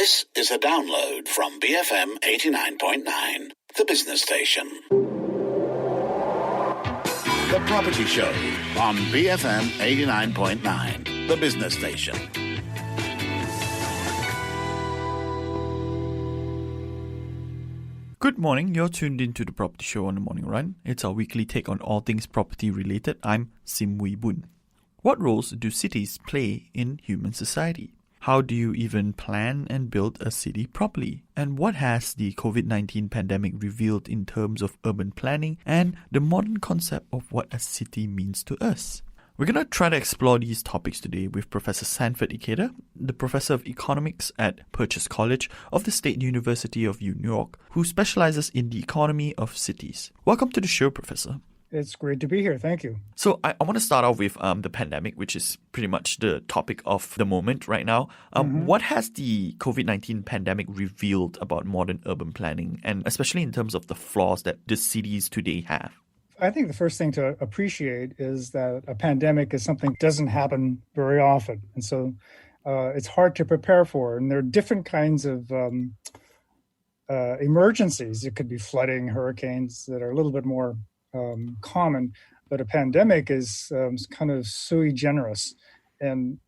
This is a download from BFM 89.9, the business station. The Property Show on BFM 89.9, the business station. Good morning, you're tuned into the Property Show on the Morning Run. It's our weekly take on all things property related. I'm Wie Boon. What roles do cities play in human society? How do you even plan and build a city properly? And what has the COVID-19 pandemic revealed in terms of urban planning and the modern concept of what a city means to us? We're going to try to explore these topics today with Professor Sanford Ikeda, the Professor of Economics at Purchase College of the State University of New York, who specializes in the economy of cities. Welcome to the show, Professor. It's great to be here. Thank you. So I want to start off with the pandemic, which is pretty much the topic of the moment right now. What has the COVID-19 pandemic revealed about modern urban planning, and especially in terms of the flaws that the cities today have? I think the first thing to appreciate is that a pandemic is something that doesn't happen very often. And so it's hard to prepare for. And there are different kinds of emergencies. It could be flooding, hurricanes that are a little bit more common, but a pandemic is kind of sui generis and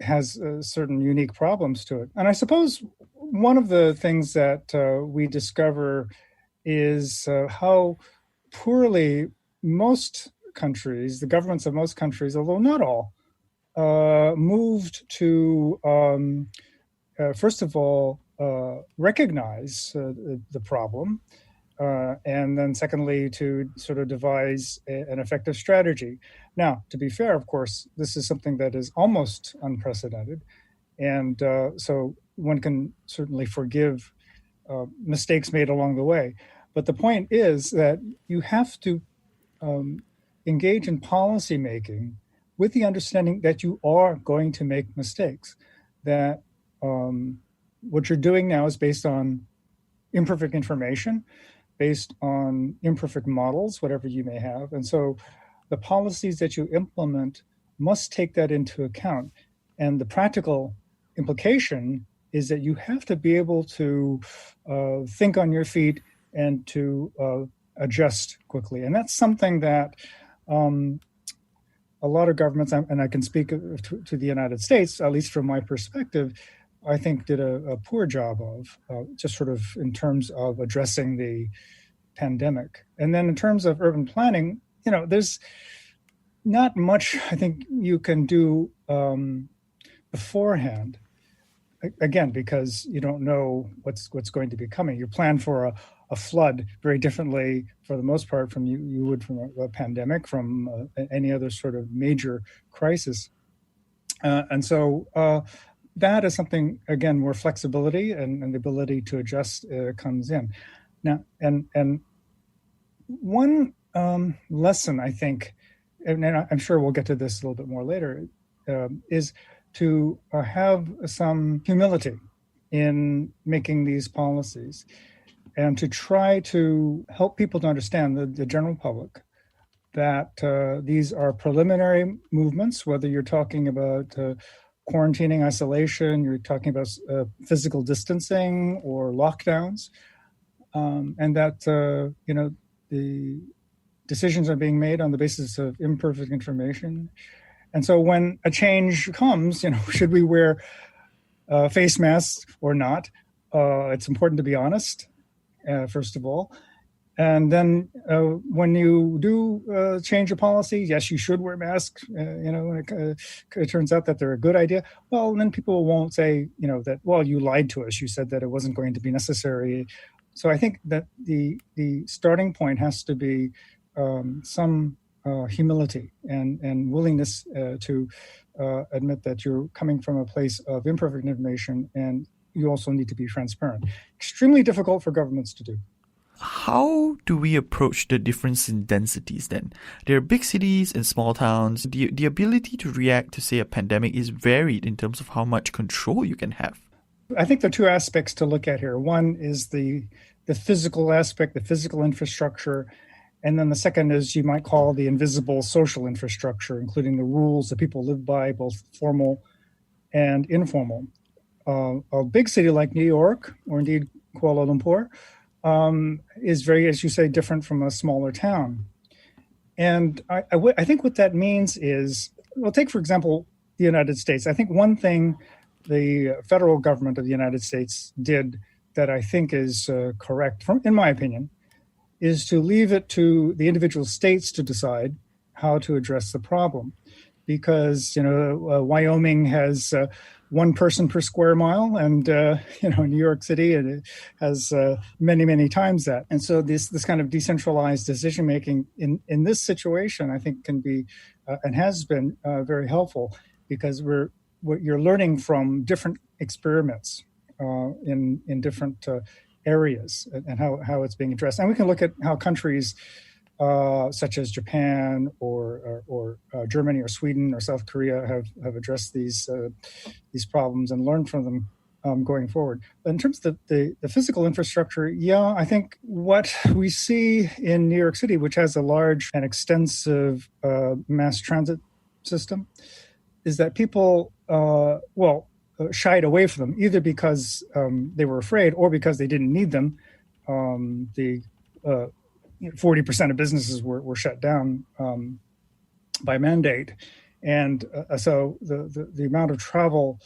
has certain unique problems to it. And I suppose one of the things that we discover is how poorly most countries, the governments of most countries, although not all, moved to, first of all, recognize the problem, and then secondly, to sort of devise an effective strategy. Now, to be fair, of course, this is something that is almost unprecedented. And so one can certainly forgive mistakes made along the way. But the point is that you have to engage in policy making with the understanding that you are going to make mistakes, that what you're doing now is based on imperfect information, based on imperfect models, whatever you may have. And so the policies that you implement must take that into account. And the practical implication is that you have to be able to think on your feet and to adjust quickly. And that's something that a lot of governments, and I can speak to the United States, at least from my perspective, I think did a poor job of, just sort of in terms of addressing the pandemic. And then in terms of urban planning, there's not much I think you can do beforehand. Again, because you don't know what's going to be coming. You plan for a flood very differently, for the most part, from you would from a pandemic, from any other sort of major crisis. And so that is something, again, where flexibility and the ability to adjust comes in. Now, and one lesson, I think, and I'm sure we'll get to this a little bit more later, is to have some humility in making these policies and to try to help people to understand, the general public, that these are preliminary movements, whether you're talking about quarantining, isolation, you're talking about physical distancing or lockdowns, and that the decisions are being made on the basis of imperfect information. And so when a change comes, should we wear face masks or not? It's important to be honest, first of all. And then when you do change a policy, yes, you should wear masks. When it turns out that they're a good idea, well, then people won't say, that, well, you lied to us. You said that it wasn't going to be necessary. So I think that the starting point has to be some humility and willingness to admit that you're coming from a place of imperfect information, and you also need to be transparent. Extremely difficult for governments to do. How do we approach the difference in densities then? There are big cities and small towns. The ability to react to, say, a pandemic is varied in terms of how much control you can have. I think there are two aspects to look at here. One is the physical aspect, the physical infrastructure. And then the second is you might call the invisible social infrastructure, including the rules that people live by, both formal and informal. a big city like New York, or indeed Kuala Lumpur, is very, as you say, different from a smaller town. And I think what that means is, well, take, for example, the United States. I think one thing the federal government of the United States did that I think is correct, in my opinion, is to leave it to the individual states to decide how to address the problem. Because, Wyoming has one person per square mile, and, New York City it has many, many times that. And so this kind of decentralized decision-making in this situation, I think, can be and has been very helpful, because you're learning from different experiments in different areas and how it's being addressed. And we can look at how countries such as Japan or Germany or Sweden or South Korea have addressed these problems and learned from them going forward. But in terms of the physical infrastructure, I think what we see in New York City, which has a large and extensive mass transit system, is that people, shied away from them, either because they were afraid or because they didn't need them. 40% of businesses were shut down by mandate. And so the amount of travel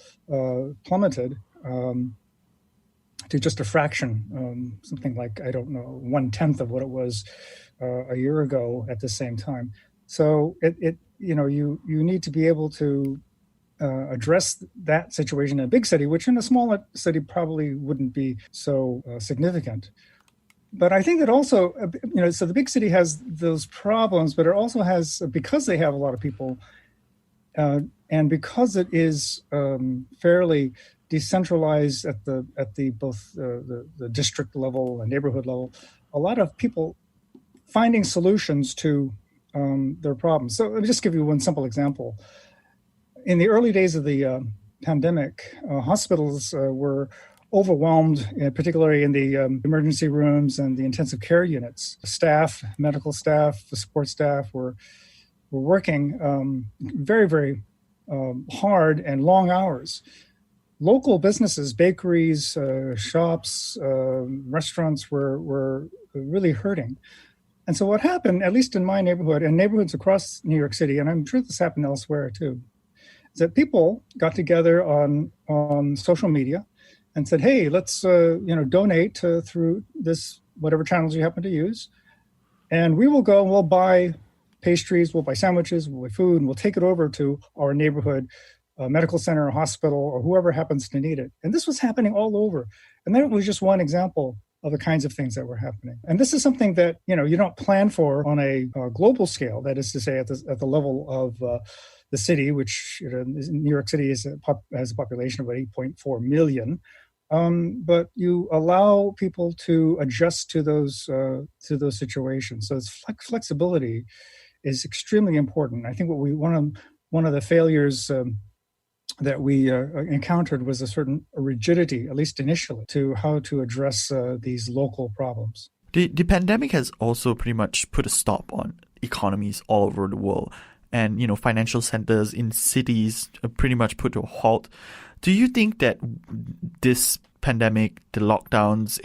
plummeted to just a fraction, something like, 1/10 of what it was a year ago at the same time. So you need to be able to address that situation in a big city, which in a smaller city probably wouldn't be so significant. But I think that also, so the big city has those problems, but it also has, because they have a lot of people, and because it is fairly decentralized at the both the district level and neighborhood level, a lot of people finding solutions to their problems. So let me just give you one simple example. In the early days of the pandemic, hospitals were overwhelmed, particularly in the emergency rooms and the intensive care units. Staff, medical staff, the support staff were working very, very hard and long hours. Local businesses, bakeries, shops, restaurants were really hurting. And so what happened, at least in my neighborhood and neighborhoods across New York City, and I'm sure this happened elsewhere too, is that people got together on social media and said, hey, let's donate through this, whatever channels you happen to use. And we will go and we'll buy pastries, we'll buy sandwiches, we'll buy food, and we'll take it over to our neighborhood medical center or hospital or whoever happens to need it. And this was happening all over. And that was just one example of the kinds of things that were happening. And this is something that, you don't plan for on a global scale, that is to say at the level of the city, which New York City has a population of about 8.4 million. But you allow people to adjust to those situations. So it's flexibility is extremely important. I think one of the failures that we encountered was a certain rigidity, at least initially, to how to address these local problems. The pandemic has also pretty much put a stop on economies all over the world. And, financial centers in cities are pretty much put to a halt. Do you think that this pandemic, the lockdowns,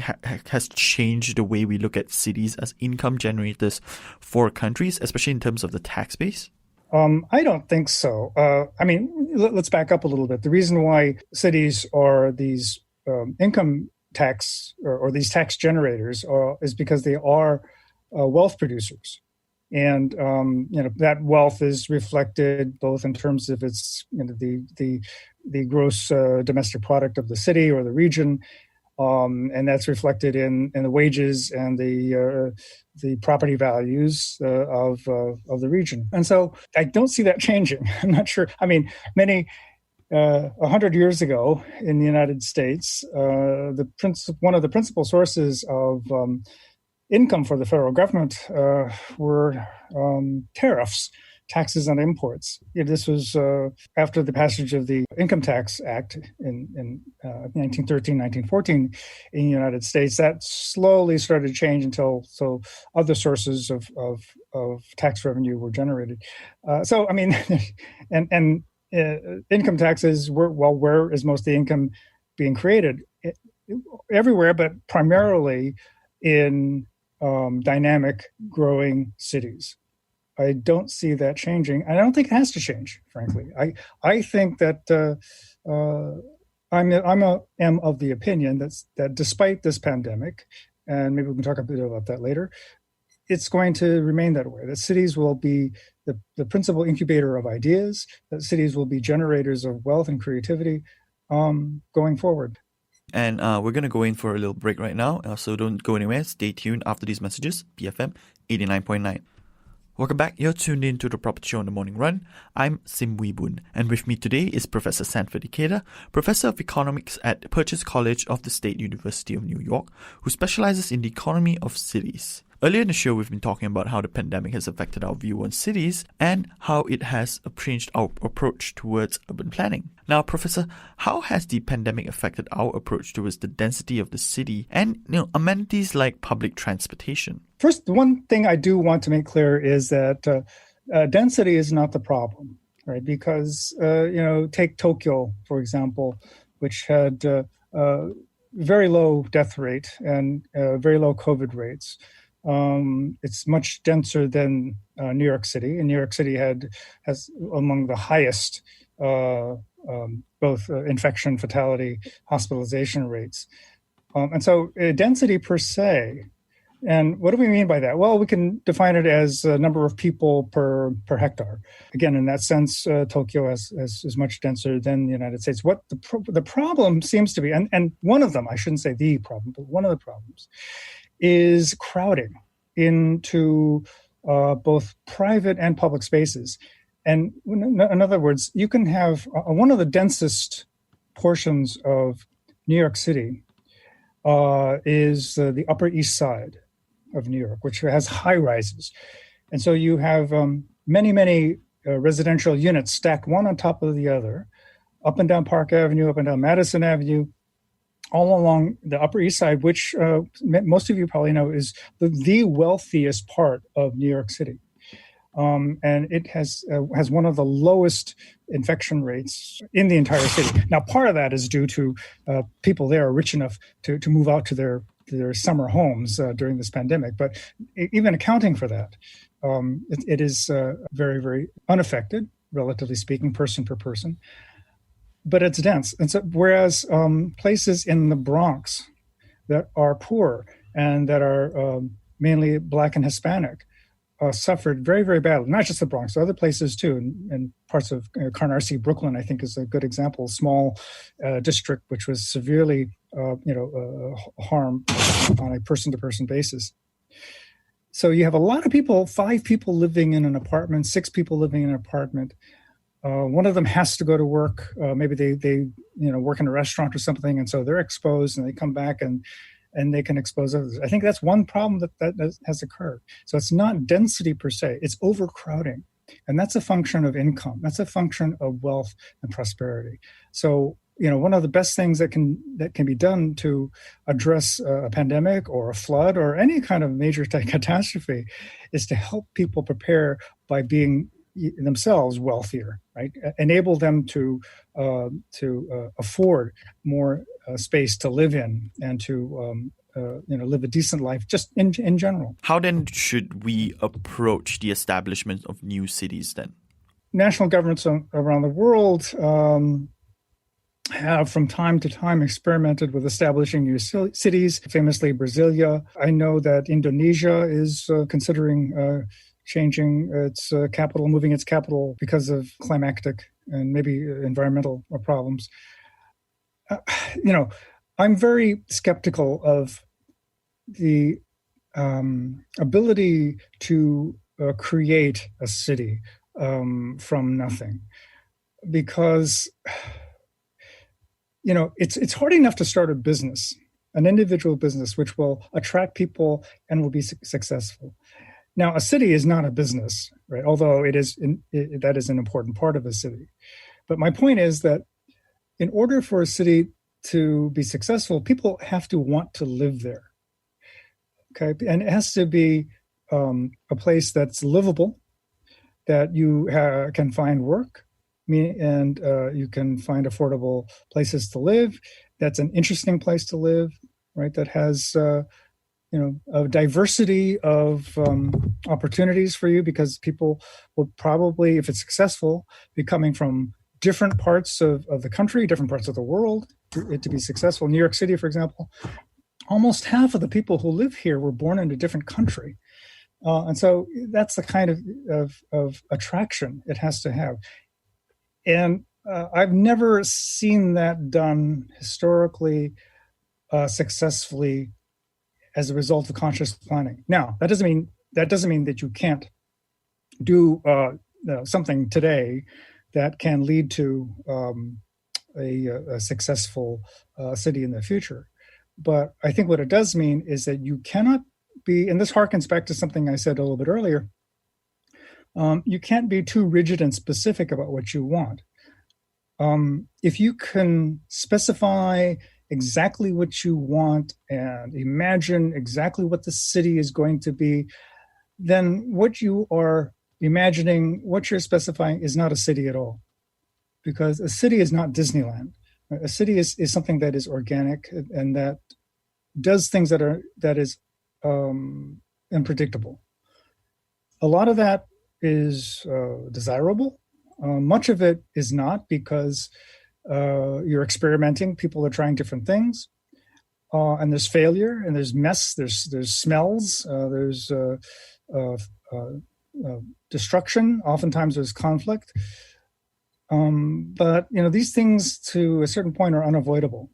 has changed the way we look at cities as income generators for countries, especially in terms of the tax base? I don't think so. Let's back up a little bit. The reason why cities are these income tax or these tax generators is because they are wealth producers. And, that wealth is reflected both in terms of its, the gross domestic product of the city or the region. And that's reflected in the wages and the property values of the region. And so I don't see that changing. I'm not sure. 100 years ago in the United States, one of the principal sources of income for the federal government were tariffs, taxes on imports. This was after the passage of the Income Tax Act in 1913, 1914 in the United States. That slowly started to change until other sources of tax revenue were generated. Income taxes were, where is most of the income being created everywhere, but primarily in dynamic, growing cities. I don't see that changing. I don't think it has to change, frankly. I think that am of the opinion that despite this pandemic, and maybe we can talk a bit about that later, it's going to remain that way. That cities will be the principal incubator of ideas, that cities will be generators of wealth and creativity going forward. And we're going to go in for a little break right now, so don't go anywhere. Stay tuned after these messages. BFM 89.9. Welcome back. You're tuned in to the Property Show on the Morning Run. I'm Wie Boon, and with me today is Professor Sanford Ikeda, Professor of Economics at Purchase College of the State University of New York, who specializes in the economy of cities. Earlier in the show, we've been talking about how the pandemic has affected our view on cities and how it has changed our approach towards urban planning. Now, Professor, how has the pandemic affected our approach towards the density of the city and amenities like public transportation? First, one thing I do want to make clear is that density is not the problem, right? Because, take Tokyo, for example, which had very low death rate and very low COVID rates. It's much denser than New York City, and New York City has among the highest both infection, fatality, hospitalization rates. And so density per se, and what do we mean by that? Well, we can define it as a number of people per hectare. Again, in that sense, Tokyo is much denser than the United States. What the problem seems to be, and one of them, I shouldn't say the problem, but one of the problems is crowding into both private and public spaces. And in other words, you can have one of the densest portions of New York City is the Upper East Side of New York, which has high rises. And so you have many residential units stacked one on top of the other, up and down Park Avenue, up and down Madison Avenue, all along the Upper East Side, which most of you probably know is the wealthiest part of New York City. And it has one of the lowest infection rates in the entire city. Now, part of that is due to people there are rich enough to move out to their summer homes during this pandemic. But even accounting for that, it is very, very unaffected, relatively speaking, person per person. But it's dense. And so, whereas places in the Bronx that are poor and that are mainly Black and Hispanic suffered very, very badly. Not just the Bronx, other places too, and parts of Canarsie, Brooklyn, I think, is a good example. Small district which was severely, harmed on a person-to-person basis. So you have a lot of people, 5 people living in an apartment, 6 people living in an apartment. One of them has to go to work. Maybe they work in a restaurant or something, and so they're exposed, and they come back and they can expose others. I think that's one problem that has occurred. So it's not density per se; it's overcrowding, and that's a function of income. That's a function of wealth and prosperity. So one of the best things that can be done to address a pandemic or a flood or any kind of major catastrophe is to help people prepare by being themselves wealthier, right? Enable them to afford more space to live in and to live a decent life just in general. How then should we approach the establishment of new cities then? National governments around the world have from time to time experimented with establishing new cities, famously Brasilia. I know that Indonesia is considering changing its capital, moving its capital because of climactic and maybe environmental problems. I'm very skeptical of the ability to create a city from nothing, because it's hard enough to start a business, an individual business, which will attract people and will be successful. Now, a city is not a business, right? Although that is an important part of a city. But my point is that in order for a city to be successful, people have to want to live there. Okay, and it has to be a place that's livable, that you can find work, and you can find affordable places to live, that's an interesting place to live, right? That has a diversity of opportunities for you, because people will probably, if it's successful, be coming from different parts of the country, different parts of the world for it to be successful. New York City, for example, almost half of the people who live here were born in a different country. And so that's the kind of attraction it has to have. And I've never seen that done historically successfully as a result of conscious planning. Now, that doesn't mean that you can't do something today that can lead to a successful city in the future. But I think what it does mean is that you cannot be, and this harkens back to something I said a little bit earlier, you can't be too rigid and specific about what you want. If you can specify exactly what you want and imagine exactly what the city is going to be, then what you are imagining, what you're specifying, is not a city at all. Because a city is not Disneyland. A city is something that is organic and that does things that is unpredictable. A lot of that is desirable. Much of it is not, because you're experimenting. People are trying different things, and there's failure, and there's mess. There's smells. There's destruction. Oftentimes, there's conflict. But these things, to a certain point, are unavoidable,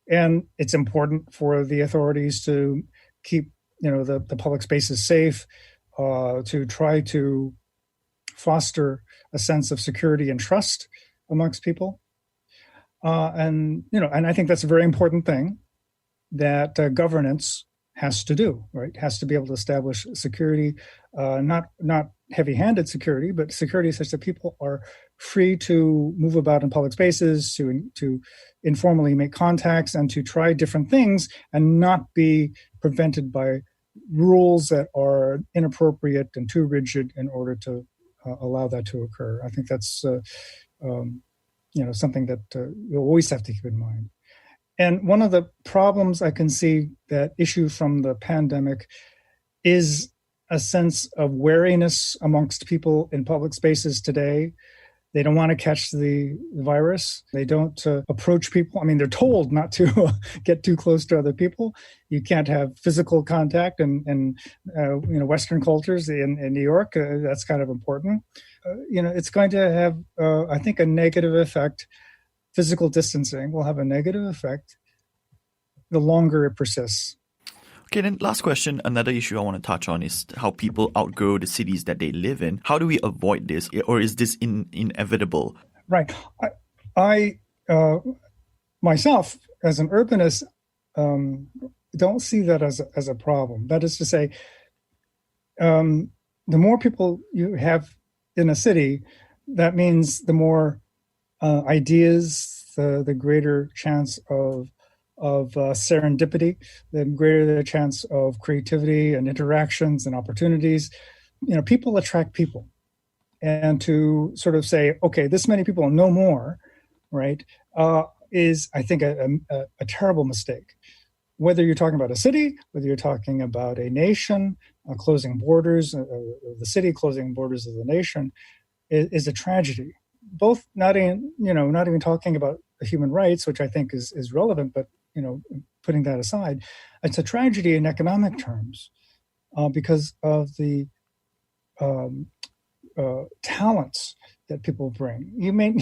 and it's important for the authorities to keep the public spaces safe, to try to foster a sense of security and trust amongst people. And I think that's a very important thing that governance has to do, right? Has to be able to establish security, not heavy-handed security, but security such that people are free to move about in public spaces, to informally make contacts, and to try different things, and not be prevented by rules that are inappropriate and too rigid in order to allow that to occur. I think that's something that you always have to keep in mind. And one of the problems I can see that issue from the pandemic is a sense of wariness amongst people in public spaces today. They don't want to catch the virus. They don't approach people. I mean, they're told not to get too close to other people. You can't have physical contact, and Western cultures in New York, that's kind of important. It's going to have, I think, a negative effect. Physical distancing will have a negative effect the longer it persists. Okay, then last question, another issue I want to touch on is how people outgrow the cities that they live in. How do we avoid this, or is this inevitable? Right. I myself, as an urbanist, don't see that as a problem. That is to say, the more people you have in a city, that means the more ideas, the greater chance of serendipity, the greater the chance of creativity and interactions and opportunities. People attract people. And to sort of say, okay, this many people, no more, right, is, I think, a terrible mistake. Whether you're talking about a city, whether you're talking about a nation, closing borders of the city, closing borders of the nation, is a tragedy. Both not even talking about human rights, which I think is relevant, but putting that aside, it's a tragedy in economic terms because of the talents that people bring. You may,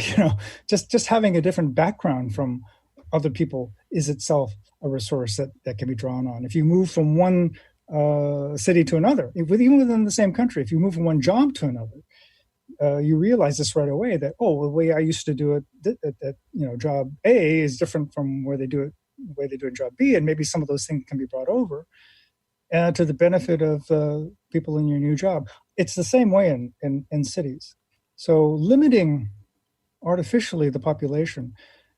just having a different background from other people is itself a resource that can be drawn on. If you move from one city to another, even within the same country, if you move from one job to another, you realize this right away that, the way I used to do it at job A is different from the way they do it in job B, and maybe some of those things can be brought over to the benefit of people in your new job. It's the same way in cities. So limiting artificially the population,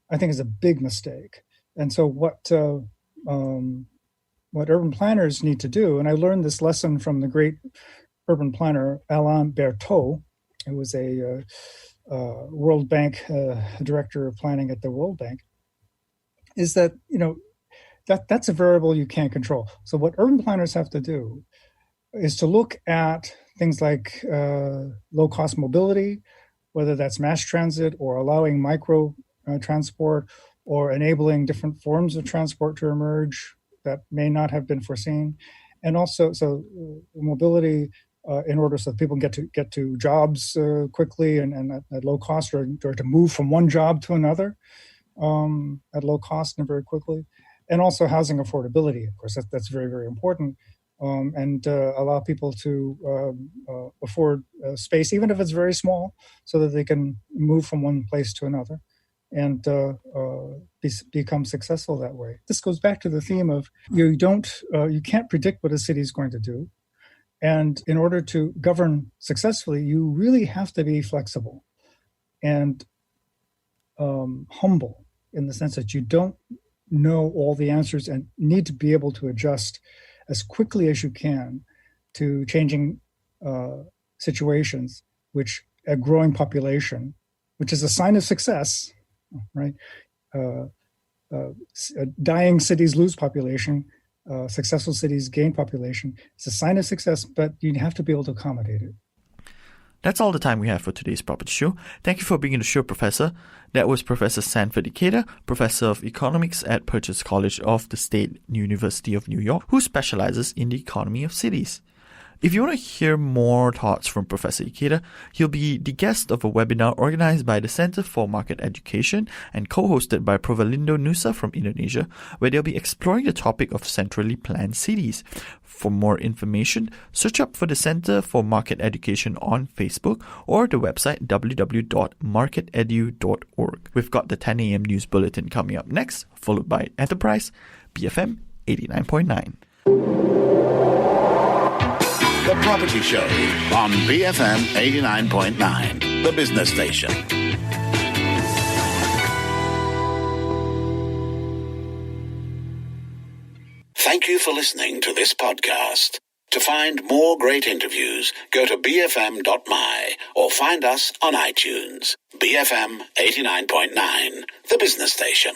I think, is a big mistake. And so what urban planners need to do, and I learned this lesson from the great urban planner Alain Berthaud, who was a World Bank director of planning at the World Bank. is that, that's a variable you can't control. So what urban planners have to do is to look at things like low-cost mobility, whether that's mass transit or allowing micro transport or enabling different forms of transport to emerge that may not have been foreseen. And also, mobility in order so that people can get to jobs quickly and at low cost, or to move from one job to another at low cost and very quickly. And also housing affordability, of course, that's very, very important. And allow people to afford space, even if it's very small, so that they can move from one place to another and become successful that way. This goes back to the theme of you can't predict what a city is going to do. And in order to govern successfully, you really have to be flexible and humble, in the sense that you don't know all the answers and need to be able to adjust as quickly as you can to changing situations, which a growing population, which is a sign of success, right? Dying cities lose population, successful cities gain population. It's a sign of success, but you have to be able to accommodate it. That's all the time we have for today's Property Show. Thank you for being on the show, Professor. That was Professor Sanford Ikeda, Professor of Economics at Purchase College of the State University of New York, who specializes in the economy of cities. If you want to hear more thoughts from Professor Ikeda, he'll be the guest of a webinar organized by the Center for Market Education and co-hosted by Provalindo Nusa from Indonesia, where they'll be exploring the topic of centrally planned cities. For more information, search up for the Center for Market Education on Facebook or the website www.marketedu.org. We've got the 10 a.m. news bulletin coming up next, followed by Enterprise, BFM 89.9. The Property Show on BFM 89.9, the business station. Thank you for listening to this podcast. To find more great interviews, go to bfm.my or find us on iTunes. BFM 89.9, the business station.